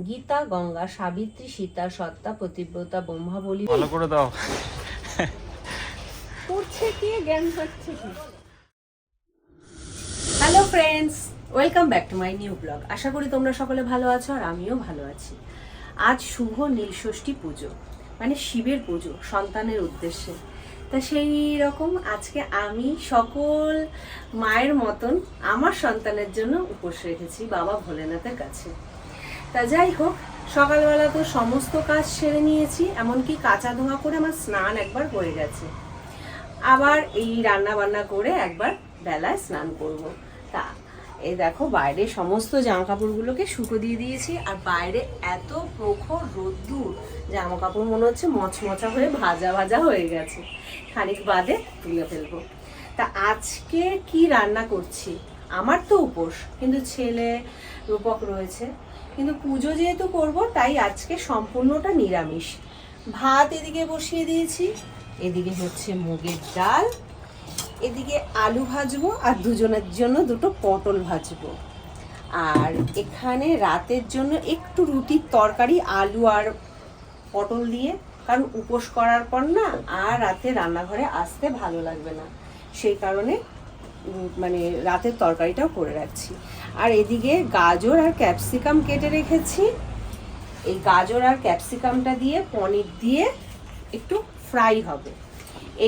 গীতা, গঙ্গা, সাবিত্রী, সীতা, সত্তা, পতিব্রতা, ব্রহ্মাবলী। ভালো করে দাও। পড়ছে কি, জ্ঞান পাচ্ছে কি। Hello friends, welcome back to my new blog. আশা করি তোমরা সকলে ভালো আছো আর আমিও ভালো আছি। আজ শুভ নীলষষ্ঠী পুজো, মানে শিবের পুজো সন্তানের উদ্দেশ্যে। তা সেই রকম আজকে আমি সকল মায়ের মতন আমার সন্তানের জন্য উপোস রেখেছি বাবা ভোলেনাথের কাছে। তা যাই হোক, সকালবেলা তো সমস্ত কাজ সেরে নিয়েছি, এমনকি কাঁচা ধোয়া করে আমার স্নান একবার হয়ে গেছে। আবার এই রান্না বান্না করে একবার বেলায় স্নান করব। তা এই দেখো, বাইরে সমস্ত জামা কাপড়গুলোকে শুকো দিয়ে দিয়েছি, আর বাইরে এত প্রখর রোদ্দুর, জামা কাপড় মনে হচ্ছে মচমচা হয়ে ভাজা ভাজা হয়ে গেছে। খানিক বাদে তুলে ফেলবো। তা আজকে কি রান্না করছি, আমার তো উপোস, কিন্তু ছেলে রূপক রয়েছে, কিন্তু পুজো যেহেতু করব তাই আজকে সম্পূর্ণটা নিরামিষ। ভাত এদিকে বসিয়ে দিয়েছি, এদিকে হচ্ছে মুগের ডাল, এদিকে আলু ভাজবো, আর দুজনের জন্য দুটো পটল ভাজবো। আর এখানে রাতের জন্য একটু রুটির তরকারি, আলু আর পটল দিয়ে, কারণ উপোস করার পর না আর রাতে রান্নাঘরে আসতে ভালো লাগবে না, সেই কারণে মানে রাতের তরকারিটাও করে রাখছি। আর এদিকে গাজর আর ক্যাপসিকাম কেটে রেখেছি, এই গাজর আর ক্যাপসিকামটা দিয়ে পনির দিয়ে একটু ফ্রাই হবে।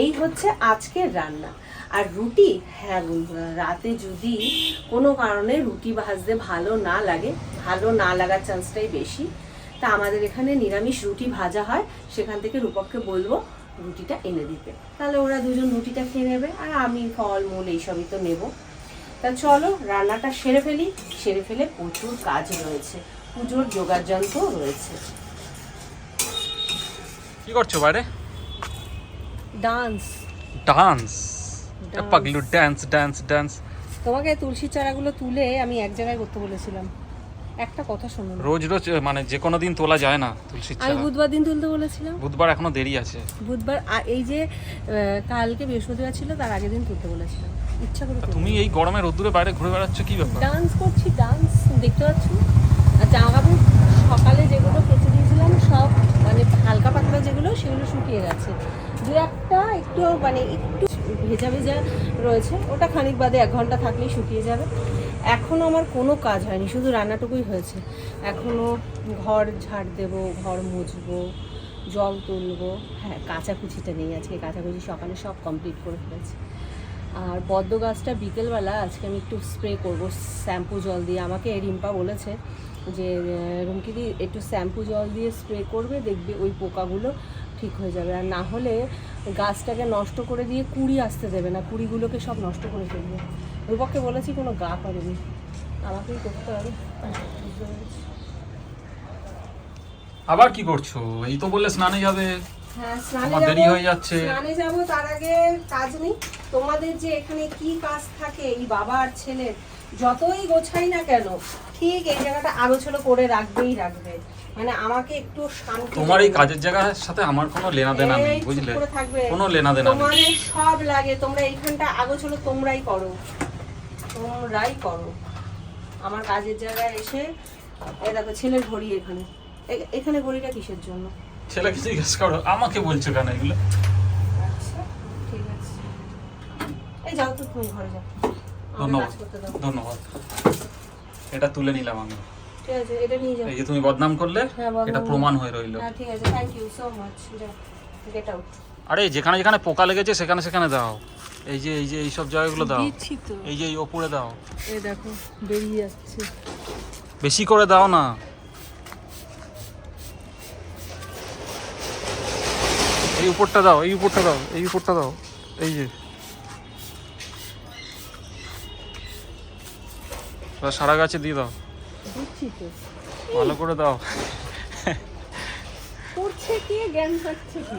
এই হচ্ছে আজকের রান্না। আর রুটি, হ্যাঁ বন্ধুরা, রাতে যদি কোনো কারণে রুটি ভাজতে ভালো না লাগে, ভালো না লাগার চান্সটাই বেশি, তা আমাদের এখানে নিরামিষ রুটি ভাজা হয়, সেখান থেকে রূপককে বলবো রুটিটা এনে দিতে, তাহলে ওরা দুজন রুটিটা খেয়ে নেবে, আর আমি ফল মূল এইসবই তো নেব। তা চলো রান্নাটা সেরে ফেলি, সেরে ফেলে প্রচুর কাজ রয়েছে, পুজোর জোগাড় যন্ত্রও রয়েছে। কি করছো বাইরে? Dance. Dance? Dance. Paglu dance dance dance. তোমাকে তুলসী চারাগুলো তুলে আমি এক জায়গায় করতে বলেছিলাম, একটা কথা শোনো না। রোজ রোজ মানে যে কোনো দিন তোলা যায় না তুলসী আমি চারা। বুধবার দিন তুলতে বলেছিলাম। বুধবার এখনো দেরি আছে। বুধবার এই যে কালকে বৃহস্পতিবার ছিল, তার আগের দিন তুলতে বলেছিলাম, ইচ্ছা করে তুলিনি। তুমি এই গরমে রোদ্দুরে বাইরে ঘুরে বেড়াচ্ছ, কি ব্যাপার? ডান্স করছি, ডান্স দেখতে পাচ্ছ। আর জামা কাপড় সকালে যেগুলো কেচে দিয়েছিলাম সব, মানে হালকা পাতলা যেগুলো, সেগুলো শুকিয়ে গেছে। দু একটা একটু মানে একটু ভেজা ভেজা রয়েছে, ওটা খানিক বাদে 1 ঘন্টা থাকলেই শুকিয়ে যাবে। এখনও আমার কোনো কাজ হয়নি, শুধু রান্নাটুকুই হয়েছে। এখনও ঘর ঝাড় দেবো, ঘর মুছবো, জল তুলবো। হ্যাঁ, কাচাকুচিটা নেই আজকে, কাচাকুচি সকালে সব কমপ্লিট করে ফেলেছি। আর পদ্ম গাছটা বিকেলবেলা আজকে আমি একটু স্প্রে করব শ্যাম্পু জল দিয়ে। আমাকে রিম্পা বলেছে যে রুমকিদি একটু শ্যাম্পু জল দিয়ে স্প্রে করবে, দেখবে ওই পোকাগুলো ঠিক হয়ে যাবে। আর না হলে গাছটাকে নষ্ট করে দিয়ে কুড়ি আসতে দেবে না, কুড়িগুলোকে সব নষ্ট করে ফেলবে। রূপককে বলেছি কোনো গা করেনি, আমাকেই করতে হবে। বুঝতে পেরেছি। আবার কি করছো? এই তো বললে স্নানে যাবে। হ্যাঁ, স্নানে আমার দেরি হয়ে যাচ্ছে। স্নানে যাব, তার আগে কাজ নেই? তোমাদের যে এখানে কি কাজ থাকে, এই বাবা আর ছেলের, যতই গোছাই না কেন, ঠিক এই জায়গাটা আগোছালো করে রাখবেই রাখবে। মানে আমাকে একটু শান্তি। তোমার এই কাজের জায়গার সাথে আমার কোনো লেনা দেনা নেই, এই চুপ বুঝলে? করে থাকবে। কোনো লেনা দেনা নেই। তোমাদের সব লাগে, তোমরা এইখানটা আগোছালো তোমরাই করো, তোমরাই করো। আমার কাজের জায়গায় এসে এই দেখো ছেলের ঘড়ি এখানে, এখানে ঘড়িটা কিসের জন্য? ছেলেকে জিজ্ঞেস করো, আমাকে বলছো কেন এগুলো? আচ্ছা, ঠিক আছে, এই যাও তো, তুমি ঘরে যাও। ধন্যবাদ, ধন্যবাদ। এটা তুলে নিলাম আমি। ঠিক আছে, এটা নিয়ে যাও। এই যে তুমি বদনাম করলে, হ্যাঁ, বদনাম এটা প্রমাণ হয়ে রইলো। হ্যাঁ, ঠিক আছে, থ্যাংক ইউ সো মাচ। যাও, গেট আউট। আরে যেখানে যেখানে পোকা লেগেছে সেখানে সেখানে দাও। এই যে এই সব জায়গাগুলো দাও। দিচ্ছি তো। এই যে এই ওপরে দাও। এই দেখো বেরিয়ে যাচ্ছে। বেশি করে দাও না। এই উপরটা দাও, এই উপরটা দাও, এই উপরটা দাও। এই যে সারা গাছে দিয়ে দাও। দিচ্ছি তো। ভালো করে দাও। করছে কি, জ্ঞান পাচ্ছে কি।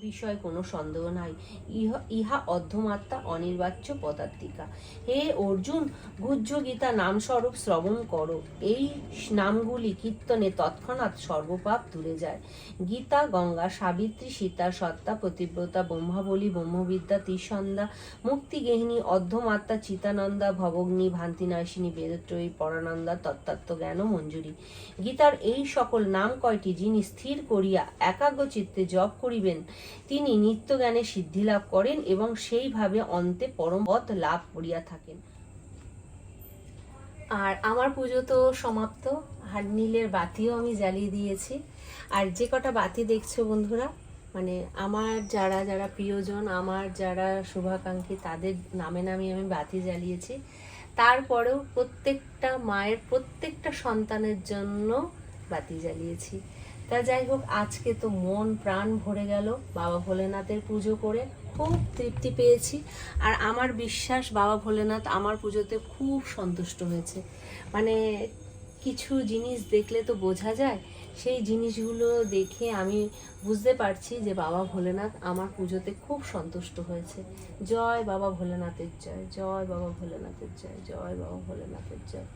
বিষয়ে কোনো সন্দেহ নাই। ইহা অর্ধমাত্রা অনির্বাচ্য পদার্থিকা। হে অর্জুন, গুহ্য গীতা নামস্বরূপ শ্রবণ করো। এই নামগুলি কীর্তনে তৎক্ষণাৎ সর্বপাপ দূরে যায়। গীতা, গঙ্গা, সাবিত্রী, সীতা, সত্তা, পতিব্রতা, ব্রহ্মাবলী, ব্রহ্মবিদ্যা, ত্রিসন্ধ্যা, মুক্তিগেহিনী, অর্ধমাত্রা, চিতানন্দা, ভবগ্নি, ভান্তিনাশিনী, বেদত্রয়ী, পরানন্দা, তত্ত্ব জ্ঞান, মঞ্জুরি। গীতার এই সকল নাম কয়টি যিনি স্থির করিয়া একাগ্র চিত্তে জপ করিবেন, তিনি নিত্যজ্ঞানে সিদ্ধি লাভ করেন এবং সেইভাবে অন্তে পরম পদ লাভ করিয়া থাকেন। আর আমার পুজো তো সমাপ্ত। আর নীলের বাতিও আমি জ্বালিয়ে দিয়েছি। আর যে কটা বাতি দেখছো বন্ধুরা, মানে আমার যারা যারা প্রিয়জন, আমার যারা শুভাকাঙ্ক্ষী, তাদের নামে নামে আমি বাতি জ্বালিয়েছি। তারপরেও প্রত্যেকটা মায়ের প্রত্যেকটা সন্তানের জন্য বাতি জ্বালিয়েছি। তা যাই হোক, আজকে তো মন প্রাণ ভরে গেল বাবা ভোলেনাথের পুজো করে, খুব তৃপ্তি পেয়েছি। আর আমার বিশ্বাস বাবা ভোলেনাথ আমার পুজোতে খুব সন্তুষ্ট হয়েছে। মানে কিছু জিনিস দেখলে তো বোঝা যায়, সেই জিনিসগুলো দেখে আমি বুঝতে পারছি যে বাবা ভোলেনাথ আমার পুজোতে খুব সন্তুষ্ট হয়েছে। জয় বাবা ভোলেনাথের জয়, জয় বাবা ভোলেনাথের জয়, জয় বাবা ভোলেনাথের জয়।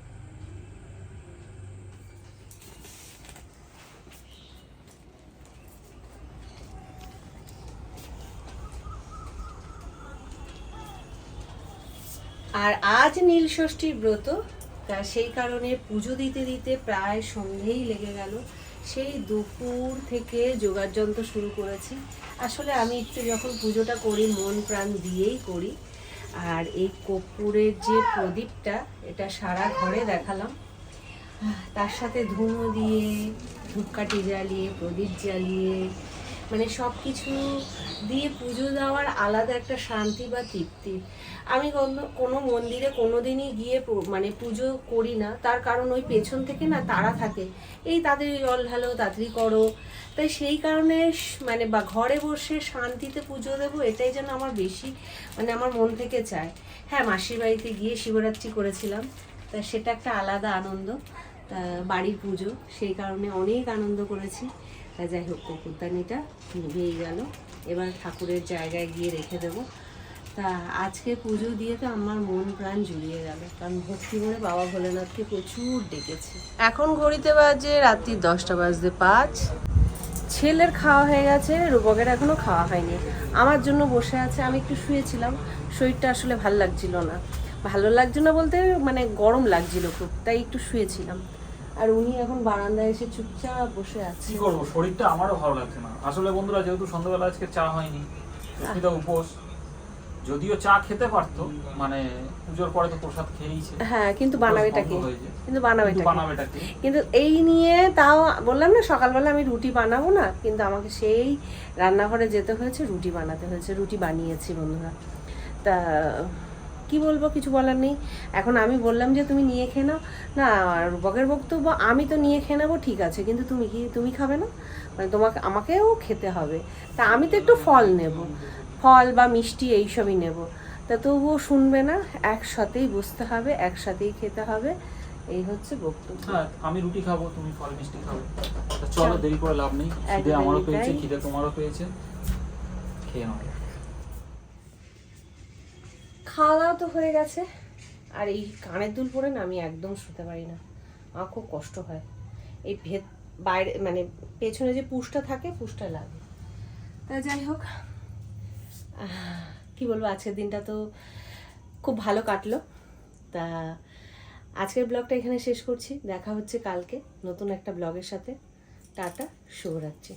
আর আজ নীল ষষ্ঠীর ব্রত, তা সেই কারণে পুজো দিতে দিতে প্রায় সন্ধেই লেগে গেল। সেই দুপুর থেকে জোগাড় যন্ত্র শুরু করেছি। আসলে আমি একটু যখন পুজোটা করি মন প্রাণ দিয়েই করি। আর এই কর্পূরের যে প্রদীপটা, এটা সারা ঘরে দেখালাম। তার সাথে ধুনো দিয়ে, ধূপকাঠি জ্বালিয়ে, প্রদীপ জ্বালিয়ে, মানে সব কিছু দিয়ে পুজো দেওয়ার আলাদা একটা শান্তি বা তৃপ্তি। আমি কোনো মন্দিরে কোনো দিনই গিয়ে মানে পুজো করি না, তার কারণ ওই পেছন থেকে না তারা থাকে, এই তাড়াতাড়ি জল ঢালো, তাড়াতাড়ি করো। তাই সেই কারণে মানে বা ঘরে বসে শান্তিতে পুজো দেবো, এটাই যেন আমার বেশি মানে আমার মন থেকে চায়। হ্যাঁ, মাসির বাড়িতে গিয়ে শিবরাত্রি করেছিলাম, তা সেটা একটা আলাদা আনন্দ। তা বাড়ির পুজো, সেই কারণে অনেক আনন্দ করেছি। তা যাই হোক, কর্পূরদানিটা নিভেই গেল, এবার ঠাকুরের জায়গায় গিয়ে রেখে দেবো। তা আজকে পুজো দিয়ে তো আমার মন প্রাণ জুড়িয়ে গেল, কারণ ভক্তি করে বাবা ভোলেনাথকে প্রচুর ডেকেছি। এখন ঘড়িতে বাজে রাত্রি 10:05। ছেলের খাওয়া হয়ে গেছে, রূপকের এখনো খাওয়া হয়নি। আমার জন্য বসে আছে। আমি একটু শুয়েছিলাম, শরীরটা আসলে ভালো লাগছিল না। ভালো লাগছিল না বলতে মানে গরম লাগছিল খুব, তাই একটু শুয়েছিলাম। আর উনি এখন বারান্দায় এসে চুপচাপ বসে আছে। কি করবো, শরীরটা আমারও ভালো লাগছে না আসলে বন্ধুরা। যেহেতু সন্ধ্যাবেলা আজকে চা হয়নি, লক্ষ্মীদা উপোস, যদিও চা খেতে পারতো, মানে পুজোর পরে তো প্রসাদ খেয়েইছে। হ্যাঁ, কিন্তু বানাবেটাকে, বানাবেটাকে কিন্তু এই নিয়ে তাও বললাম না সকালবেলা আমি রুটি বানাবো না, কিন্তু আমাকে সেই রান্নাঘরে যেতে হয়েছে, রুটি বানাতে হয়েছে। রুটি বানিয়েছি বন্ধুরা। তা কি বলবো, কিছু বলার নেই। এখন আমি বললাম যে তুমি নিয়ে খেয়ে নাও, না রূপকের বক্তব্য আমি তো নিয়ে খেয়ে নেবো, ঠিক আছে, কিন্তু তুমি খাবে না, মানে আমাকেও খেতে হবে। তা আমি তো একটু ফল নেব, ফল বা মিষ্টি এইসবই নেব। তা তবুও শুনবে না, একসাথেই বসতে হবে, একসাথেই খেতে হবে, এই হচ্ছে বক্তব্য। হ্যাঁ, আমি রুটি খাবো, তুমি ফল মিষ্টি খাবে। চলো, দেরি করে লাভ নেই। খিদে আমারও পেয়েছে, খিদে তোমারও পেয়েছে, খেয়ে নাও। খাওয়া দাওয়া তো হয়ে গেছে। আর এই কানের দুল পরে না আমি একদম শুতে পারি না, আমার খুব কষ্ট হয়। এই বাইরে মানে পেছনে যে পুষটা থাকে, পুষটা লাগে। তা যাই হোক, কি বলবো, আজকের দিনটা তো খুব ভালো কাটলো। তা আজকের ব্লগটা এখানে শেষ করছি। দেখা হচ্ছে কালকে নতুন একটা ব্লগের সাথে। টাটা, শুভরাত্রি।